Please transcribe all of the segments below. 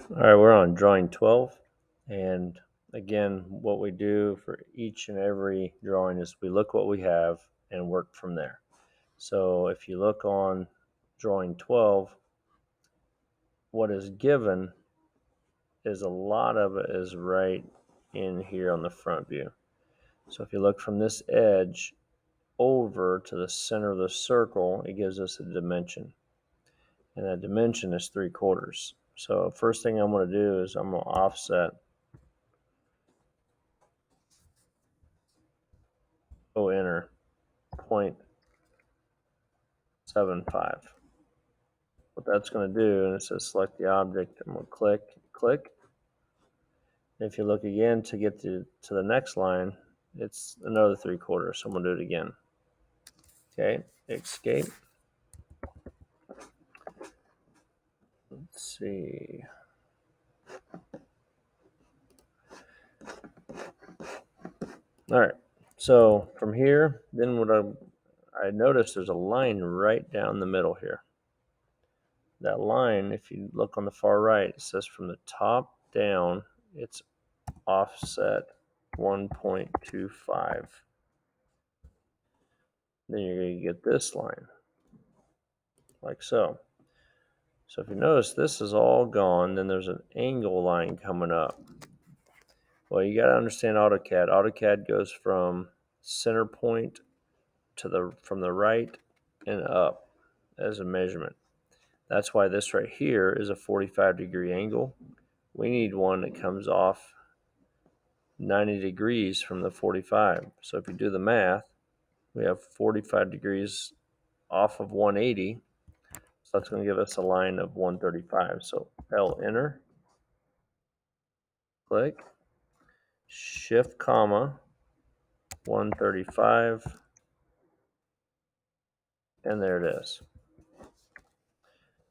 All right, we're on drawing 12. And again, what we do for each and every drawing is we look what we have and work from there. So if you look on drawing 12, what is given is a lot of it is right in here on the front view. So if you look from this edge over to the center of the circle, it gives us a dimension. And that dimension is 3/4. So first thing I'm going to do is I'm going to offset enter 0.75. What that's going to do, and it says select the object, I'm going to click. If you look again to get to the next line, it's another 3/4. So I'm going to do it again. Okay, escape. Let's see. All right. So from here, then what I noticed there's a line right down the middle here. That line, if you look on the far right, it says from the top down, it's offset 1.25. Then you're going to get this line, like so. So if you notice, this is all gone. Then there's an angle line coming up. Well, you got to understand AutoCAD. AutoCAD goes from center point to from the right and up as a measurement. That's why this right here is a 45-degree angle. We need one that comes off 90 degrees from the 45. So if you do the math, we have 45 degrees off of 180. So that's going to give us a line of 135. So enter, click, shift comma, 135, and there it is.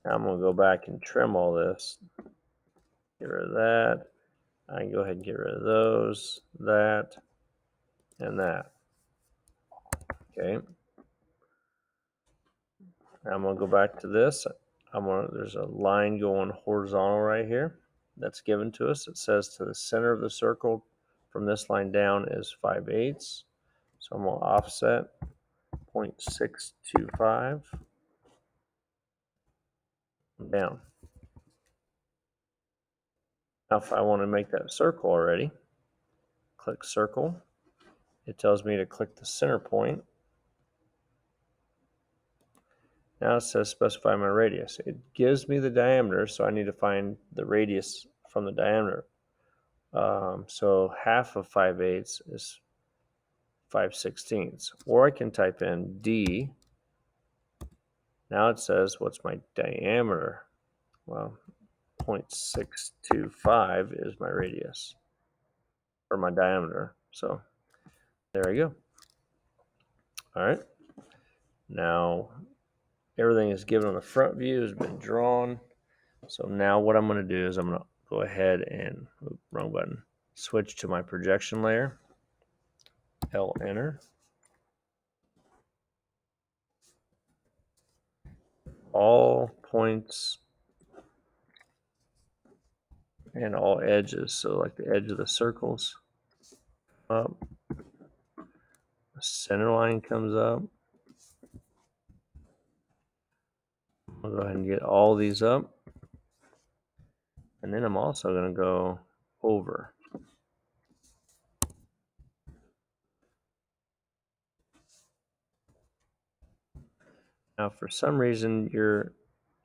Now I'm going to go back and trim all this. Get rid of that. I can go ahead and get rid of those, that, and that. Okay. Now I'm going to go back to this. There's a line going horizontal right here that's given to us. It says to the center of the circle from this line down is 5/8. So I'm going to offset 0.625 down. Now if I want to make that circle already, click circle. It tells me to click the center point. Now it says specify my radius. It gives me the diameter, so I need to find the radius from the diameter. So half of 5/8 is 5/16. Or I can type in D. Now it says what's my diameter? Well, 0.625 is my radius, or my diameter. So there we go. All right. Now everything is given on the front view, has been drawn. So now what I'm going to do is I'm going to go ahead and, wrong button, switch to my projection layer, enter. All points and all edges, so like the edge of the circles up, the center line comes up. I'll go ahead and get all these up, and then I'm also going to go over. Now for some reason you're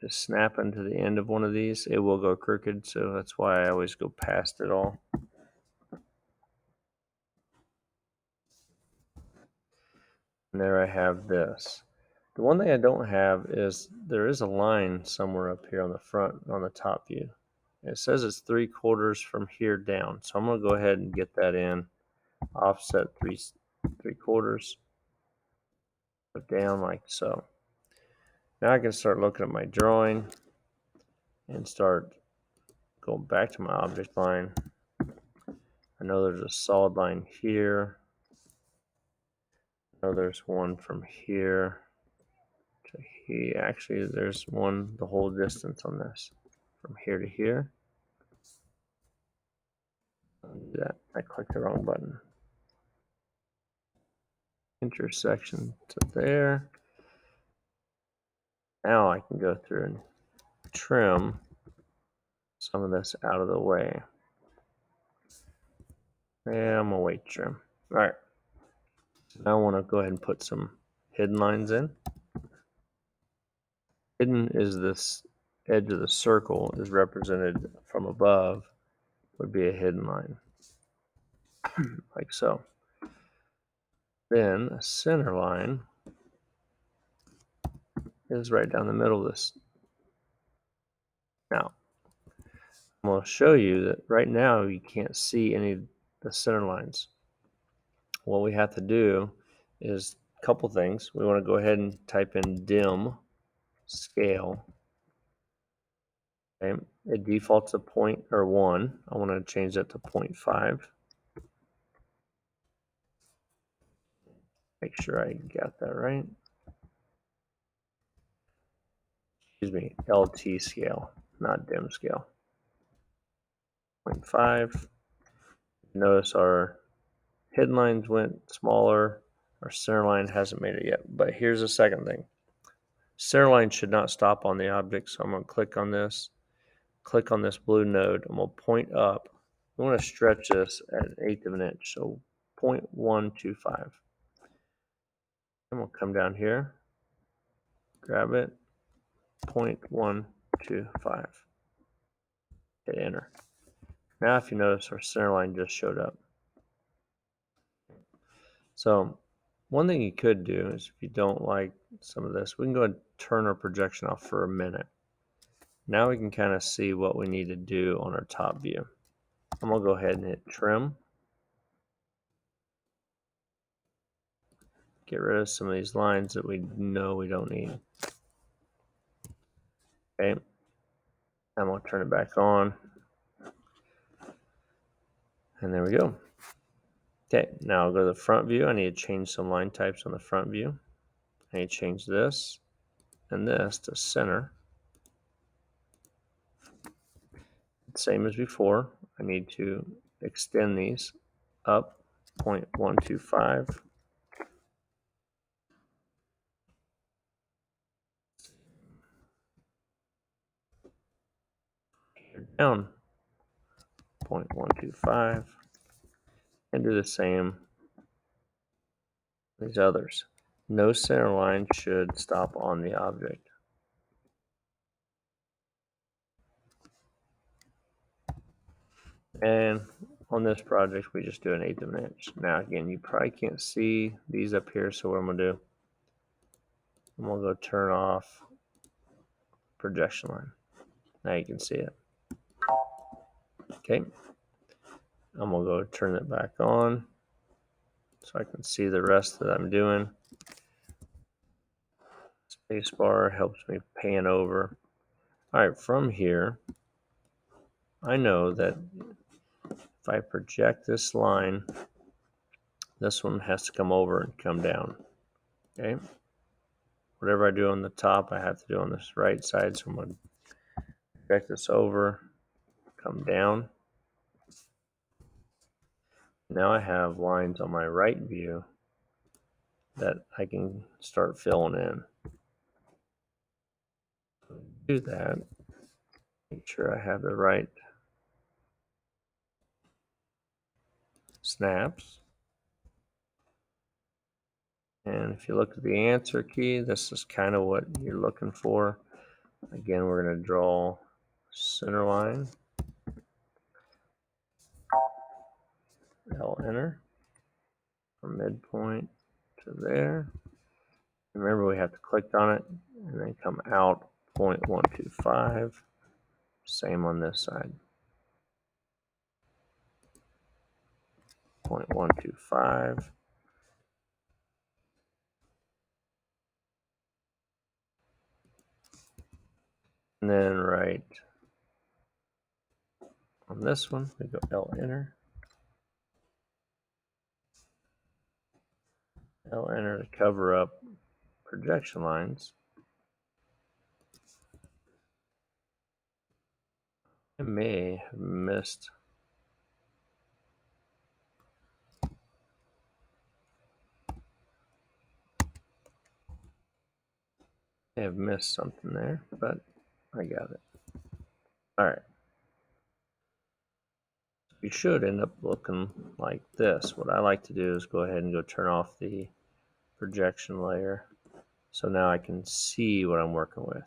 just snapping to the end of one of these, it will go crooked, so that's why I always go past it all. And there I have this. The one thing I don't have is there is a line somewhere up here on the front, on the top view. It says it's 3/4 from here down. So I'm going to go ahead and get that in. Offset 3/4 down like so. Now I can start looking at my drawing and start going back to my object line. I know there's a solid line here. I know there's one from here to here. Actually, there's one the whole distance on this from here to here. that. I clicked the wrong button. Intersection to there. Now I can go through and trim some of this out of the way. Yeah, I'm gonna wait trim. All right. Now I want to go ahead and put some hidden lines in. Hidden is this edge of the circle is represented from above, would be a hidden line, like so. Then a center line is right down the middle of this. Now, I'm going to show you that right now you can't see any of the center lines. What we have to do is a couple things. We want to go ahead and type in dim scale. Okay. It defaults to 1. I want to change that to 0.5. Make sure I got that right. Excuse me, LT scale, not dim scale. 0.5. Notice our hidden lines went smaller. Our center line hasn't made it yet. But here's the second thing. Center line should not stop on the object, so I'm going to click on this blue node, and we'll point up. We want to stretch this at 1/8 of an inch, so 0.125. And we'll come down here, grab it, 0.125. Hit enter. Now if you notice, our center line just showed up. So one thing you could do is, if you don't like some of this, we can go ahead and turn our projection off for a minute. Now we can kind of see what we need to do on our top view. I'm going to go ahead and hit trim. Get rid of some of these lines that we know we don't need. Okay. I'm going to turn it back on. And there we go. Okay, now I'll go to the front view. I need to change some line types on the front view. I need to change this and this to center. Same as before. I need to extend these up 0.125. Down 0.125. And do the same with these others. No center line should stop on the object. And on this project, we just do an 1/8 of an inch. Now, again, you probably can't see these up here, so what I'm going to do, I'm going to go turn off projection line. Now you can see it. Okay. I'm going to go turn it back on so I can see the rest that I'm doing. Spacebar helps me pan over. All right, from here, I know that if I project this line, this one has to come over and come down. Okay. Whatever I do on the top, I have to do on this right side. So I'm going to project this over, come down. Now I have lines on my right view that I can start filling in. Do that. Make sure I have the right snaps. And if you look at the answer key, this is kind of what you're looking for. Again, we're going to draw center line. L enter from midpoint to there. Remember, we have to click on it and then come out 0.125. Same on this side. 0.125. And then right on this one, we go L enter. L enter to cover up projection lines. I may have missed may have missed something there, but I got it. All right. You should end up looking like this. What I like to do is go ahead and go turn off the projection layer. So now I can see what I'm working with.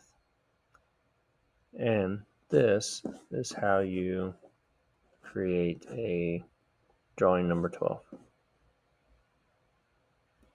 And this is how you create a drawing number 12.